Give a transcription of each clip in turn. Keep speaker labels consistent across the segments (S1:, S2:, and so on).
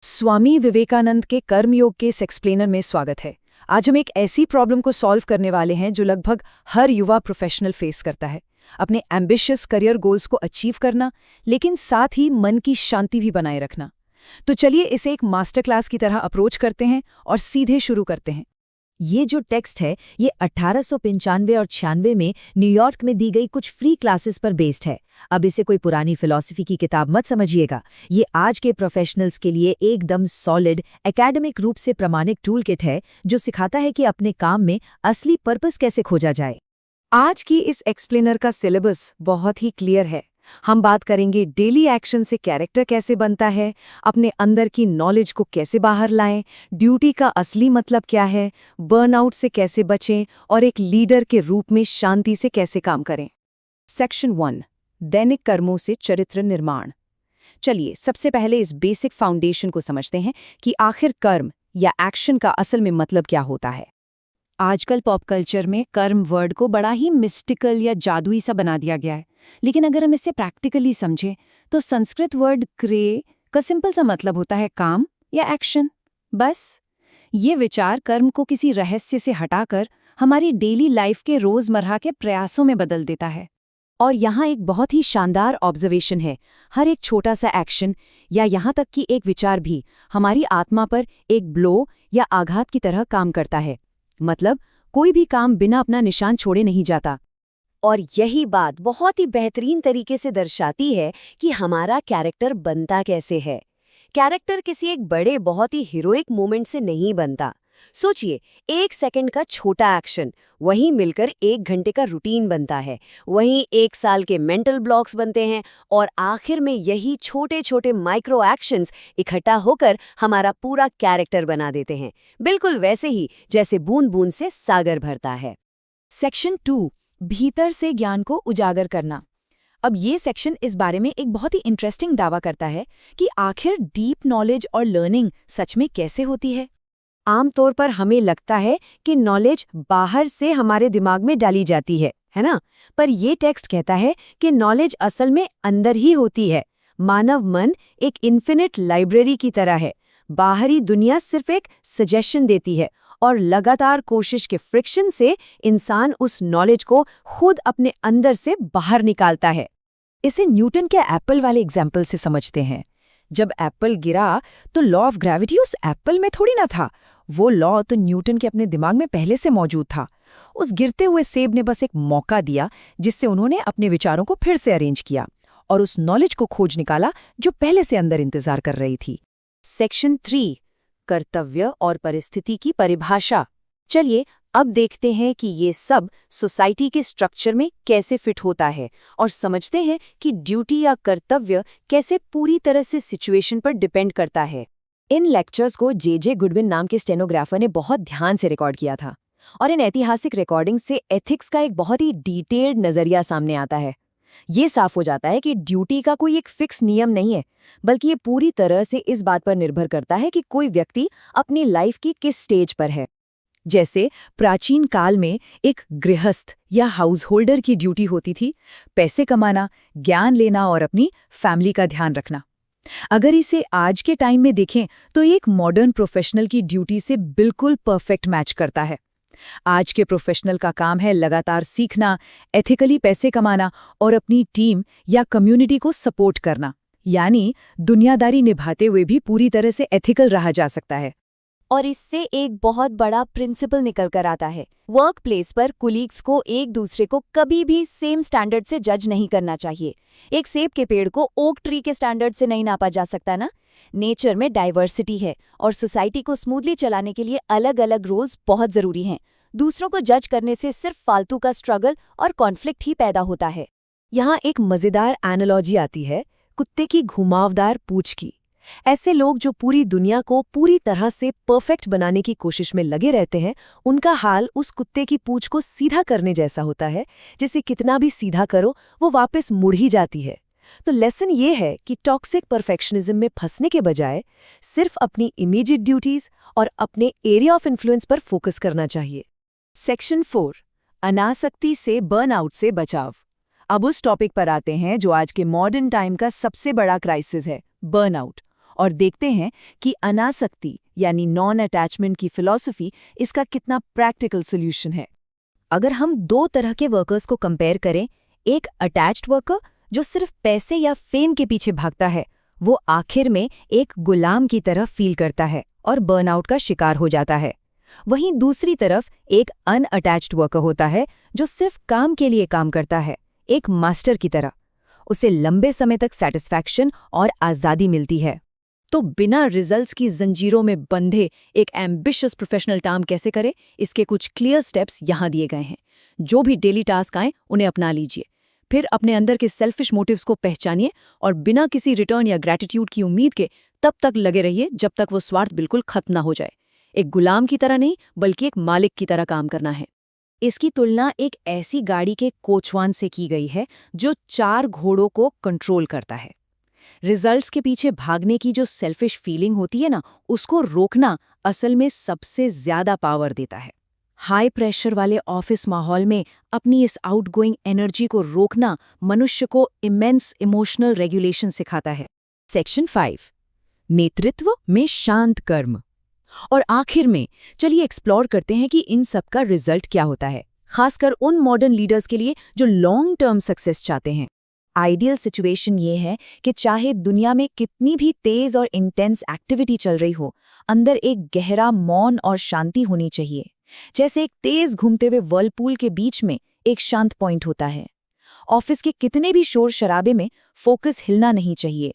S1: स्वामी विवेकानंद के कर्मयोग के इस एक्सप्लेनर में स्वागत है। आज हम एक ऐसी प्रॉब्लम को सॉल्व करने वाले हैं जो लगभग हर युवा प्रोफेशनल फेस करता है, अपने एम्बिशियस करियर गोल्स को अचीव करना, लेकिन साथ ही मन की शांति भी बनाए रखना। तो चलिए इसे एक मास्टर क्लास की तरह अप्रोच करते हैं और सीधे शुरू करते हैं।
S2: ये जो टेक्स्ट है ये 1895 और 96 में न्यूयॉर्क में दी गई कुछ फ्री क्लासेस पर बेस्ड है। अब इसे कोई पुरानी फिलॉसफी की किताब मत समझिएगा। ये आज के प्रोफेशनल्स के लिए एकदम सॉलिड एकेडमिक रूप से प्रमाणित टूल किट है जो सिखाता है कि अपने काम में असली पर्पस कैसे खोजा जाए।
S1: आज की इस एक्सप्लेनर का सिलेबस बहुत ही क्लियर है। हम बात करेंगे डेली एक्शन से कैरेक्टर कैसे बनता है, अपने अंदर की नॉलेज को कैसे बाहर लाएं, ड्यूटी का असली मतलब क्या है, बर्नआउट से कैसे बचें और एक लीडर के रूप में शांति से कैसे काम करें। सेक्शन 1, दैनिक कर्मों से चरित्र निर्माण। चलिए सबसे पहले इस बेसिक फाउंडेशन को समझते हैं कि आखिर कर्म या एक्शन का असल में मतलब क्या होता है। आजकल पॉप कल्चर में कर्म वर्ड को बड़ा ही मिस्टिकल या जादुई सा बना दिया गया है, लेकिन अगर हम इसे प्रैक्टिकली समझें तो संस्कृत वर्ड क्रे का सिंपल सा मतलब होता है काम या एक्शन। बस ये विचार कर्म को किसी रहस्य से हटाकर हमारी डेली लाइफ के रोजमर्रा के प्रयासों में बदल देता है। और यहाँ एक बहुत ही शानदार ऑब्जर्वेशन है, हर एक छोटा सा एक्शन या यहाँ तक कि एक विचार भी हमारी आत्मा पर एक ब्लो या आघात की तरह काम करता है। मतलब कोई भी काम बिना अपना निशान छोड़े नहीं जाता।
S2: और यही बात बहुत ही बेहतरीन तरीके से दर्शाती है कि हमारा कैरेक्टर बनता कैसे है। कैरेक्टर किसी एक बड़े बहुत ही हीरोइक मोमेंट से नहीं बनता। सोचिए, 1 सेकंड का छोटा एक्शन वहीं मिलकर 1 घंटे का रूटीन बनता है, वहीं 1 साल के मेंटल ब्लॉक्स बनते हैं और आखिर में यही छोटे छोटे माइक्रो एक्शंस इकट्ठा होकर हमारा पूरा कैरेक्टर बना देते हैं, बिल्कुल वैसे ही जैसे बूंद बूंद से सागर भरता है।
S1: सेक्शन 2, भीतर से ज्ञान को उजागर करना। अब ये सेक्शन इस बारे में एक बहुत ही इंटरेस्टिंग दावा करता है कि आखिर डीप नॉलेज और लर्निंग सच में कैसे होती है।
S2: आमतौर पर हमें लगता है कि नॉलेज बाहर से हमारे दिमाग में डाली जाती है ना? पर ये टेक्स्ट कहता है कि नॉलेज असल में अंदर ही होती है। मानव मन एक इन्फिनिट लाइब्रेरी की तरह है। बाहरी दुनिया सिर्फ एक सजेशन देती है और लगातार कोशिश के फ्रिक्शन से इंसान उस नॉलेज को खुद अपने अंदर से बाहर निकालता है।
S1: इसे न्यूटन के एप्पल वाले एग्जाम्पल से समझते हैं। जब एप्पल गिरा तो लॉ ऑफ ग्रेविटी उस एप्पल में थोड़ी ना था, वो लॉ तो न्यूटन के अपने दिमाग में पहले से मौजूद था। उस गिरते हुए सेब ने बस एक मौका दिया जिससे उन्होंने अपने विचारों को फिर से अरेंज किया और उस नॉलेज को खोज निकाला जो पहले से अंदर इंतजार कर रही थी।
S2: सेक्शन 3, कर्तव्य और परिस्थिति की परिभाषा। चलिए अब देखते हैं कि ये सब सोसाइटी के स्ट्रक्चर में कैसे फिट होता है और समझते हैं कि ड्यूटी या कर्तव्य कैसे पूरी तरह से सिचुएशन पर डिपेंड करता है। इन लेक्चर्स को जे गुडविन नाम के स्टेनोग्राफर ने बहुत ध्यान से रिकॉर्ड किया था और इन ऐतिहासिक रिकॉर्डिंग से एथिक्स का एक बहुत ही डिटेल्ड नजरिया सामने आता है। ये साफ हो जाता है कि ड्यूटी का कोई एक फिक्स नियम नहीं है, बल्कि ये पूरी तरह से इस बात पर निर्भर करता है कि कोई व्यक्ति अपनी लाइफ की किस स्टेज पर है।
S1: जैसे प्राचीन काल में एक गृहस्थ या हाउस होल्डर की ड्यूटी होती थी पैसे कमाना, ज्ञान लेना और अपनी फैमिली का ध्यान रखना। अगर इसे आज के टाइम में देखें तो एक मॉडर्न प्रोफेशनल की ड्यूटी से बिल्कुल परफेक्ट मैच करता है। आज के प्रोफेशनल का काम है लगातार सीखना, एथिकली पैसे कमाना और अपनी टीम या कम्युनिटी को सपोर्ट करना। यानी दुनियादारी निभाते हुए भी पूरी तरह से एथिकल रहा जा सकता है।
S2: और इससे एक बहुत बड़ा प्रिंसिपल निकल कर आता है। वर्क प्लेस पर कुलीग्स को एक दूसरे को कभी भी सेम स्टैंडर्ड से जज नहीं करना चाहिए। एक सेब के पेड़ को ओक ट्री के स्टैंडर्ड से नहीं नापा जा सकता ना। नेचर में डाइवर्सिटी है और सोसाइटी को स्मूथली चलाने के लिए अलग अलग रूल्स बहुत जरूरी हैं। दूसरों को जज करने से सिर्फ फालतू का स्ट्रगल और कॉन्फ्लिक्ट ही पैदा होता है।
S1: यहाँ एक मजेदार एनालॉजी आती है, कुत्ते की घुमावदार पूंछ की। ऐसे लोग जो पूरी दुनिया को पूरी तरह से परफेक्ट बनाने की कोशिश में लगे रहते हैं, उनका हाल उस कुत्ते की पूंछ को सीधा करने जैसा होता है, जिसे कितना भी सीधा करो वो वापस मुड़ ही जाती है। तो लेसन ये है कि टॉक्सिक परफेक्शनिज्म में फंसने के बजाय सिर्फ अपनी इमीडिएट ड्यूटीज और अपने एरिया ऑफ इन्फ्लुएंस पर फोकस करना चाहिए। सेक्शन 4, अनासक्ति से बर्नआउट से बचाव। अब उस टॉपिक पर आते हैं जो आज के मॉडर्न टाइम का सबसे बड़ा क्राइसिस है, बर्नआउट।
S2: और देखते हैं कि अनासक्ति यानी नॉन अटैचमेंट की फिलॉसफी इसका कितना प्रैक्टिकल सॉल्यूशन है। अगर हम दो तरह के वर्कर्स को कंपेयर करें, एक अटैच्ड वर्कर जो सिर्फ पैसे या फेम के पीछे भागता है, वो आखिर में एक गुलाम की तरह फील करता है और बर्नआउट का शिकार हो जाता है। वहीं दूसरी तरफ एक अनअटैच्ड वर्कर होता है जो सिर्फ काम के लिए काम करता है, एक मास्टर की तरह। उसे लंबे समय तक सैटिस्फैक्शन और आज़ादी मिलती है।
S1: तो बिना रिजल्ट्स की जंजीरों में बंधे एक एम्बिशियस प्रोफेशनल काम कैसे करें, इसके कुछ क्लियर स्टेप्स यहाँ दिए गए हैं। जो भी डेली टास्क आए उन्हें अपना लीजिए, फिर अपने अंदर के सेल्फिश मोटिव्स को पहचानिए और बिना किसी रिटर्न या ग्रैटिट्यूड की उम्मीद के तब तक लगे रहिए जब तक वो स्वार्थ बिल्कुल खत्म ना हो जाए। एक गुलाम की तरह नहीं, बल्कि एक मालिक की तरह काम करना है। इसकी तुलना एक ऐसी गाड़ी के कोचवान से की गई है जो 4 घोड़ों को कंट्रोल करता है। रिजल्ट्स के पीछे भागने की जो सेल्फिश फीलिंग होती है ना, उसको रोकना असल में सबसे ज्यादा पावर देता है। हाई प्रेशर वाले ऑफिस माहौल में अपनी इस आउटगोइंग एनर्जी को रोकना मनुष्य को इमेंस इमोशनल रेगुलेशन सिखाता है।
S2: सेक्शन 5, नेतृत्व में शांत कर्म। और आखिर में चलिए एक्सप्लोर करते हैं कि इन सब का रिजल्ट क्या होता है, खासकर उन मॉडर्न लीडर्स के लिए जो लॉन्ग टर्म सक्सेस चाहते हैं। आइडियल सिचुएशन ये है कि चाहे दुनिया में कितनी भी तेज और इंटेंस एक्टिविटी चल रही हो, अंदर एक गहरा मौन और शांति होनी चाहिए। जैसे एक तेज घूमते हुए वर्लपूल के बीच में एक शांत पॉइंट होता है। ऑफिस के कितने भी शोर शराबे में फोकस हिलना नहीं चाहिए।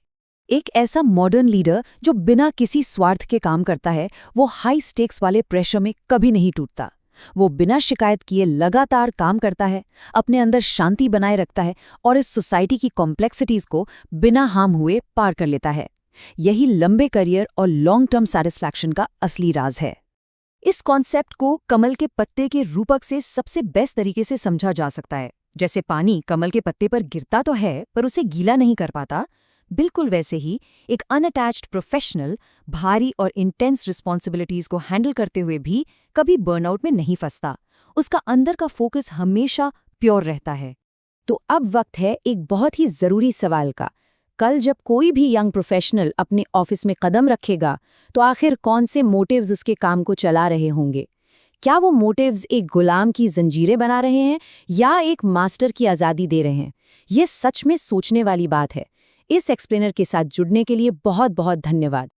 S2: एक ऐसा मॉडर्न लीडर जो बिना किसी स्वार्थ के काम करता है, वो हाई स्टेक्स वाले प्रेशर में कभी नहीं टूटता। वो बिना शिकायत किए लगातार काम करता है, अपने अंदर शांति बनाए रखता है और इस सोसाइटी की कॉम्प्लेक्सिटीज को बिना हार्म हुए पार कर लेता है। यही लंबे करियर और लॉन्ग टर्म सैटिस्फैक्शन का असली राज है। इस कॉन्सेप्ट को कमल के पत्ते के रूपक से सबसे बेस्ट तरीके से समझा जा सकता है। जैसे पानी कमल के पत्ते पर गिरता तो है पर उसे गीला नहीं कर पाता, बिल्कुल वैसे ही एक अनअटैच्ड प्रोफेशनल भारी और इंटेंस रिस्पॉन्सिबिलिटीज को हैंडल करते हुए भी कभी बर्नआउट में नहीं फंसता। उसका अंदर का फोकस हमेशा प्योर रहता है। तो अब वक्त है एक बहुत ही जरूरी सवाल का। कल जब कोई भी यंग प्रोफेशनल अपने ऑफिस में कदम रखेगा, तो आखिर कौन से मोटिव्स उसके काम को चला रहे होंगे? क्या वो मोटिव्स एक गुलाम की जंजीरें बना रहे हैं या एक मास्टर की आज़ादी दे रहे हैं? ये सच में सोचने वाली बात है। इस एक्सप्लेनर के साथ जुड़ने के लिए बहुत बहुत धन्यवाद।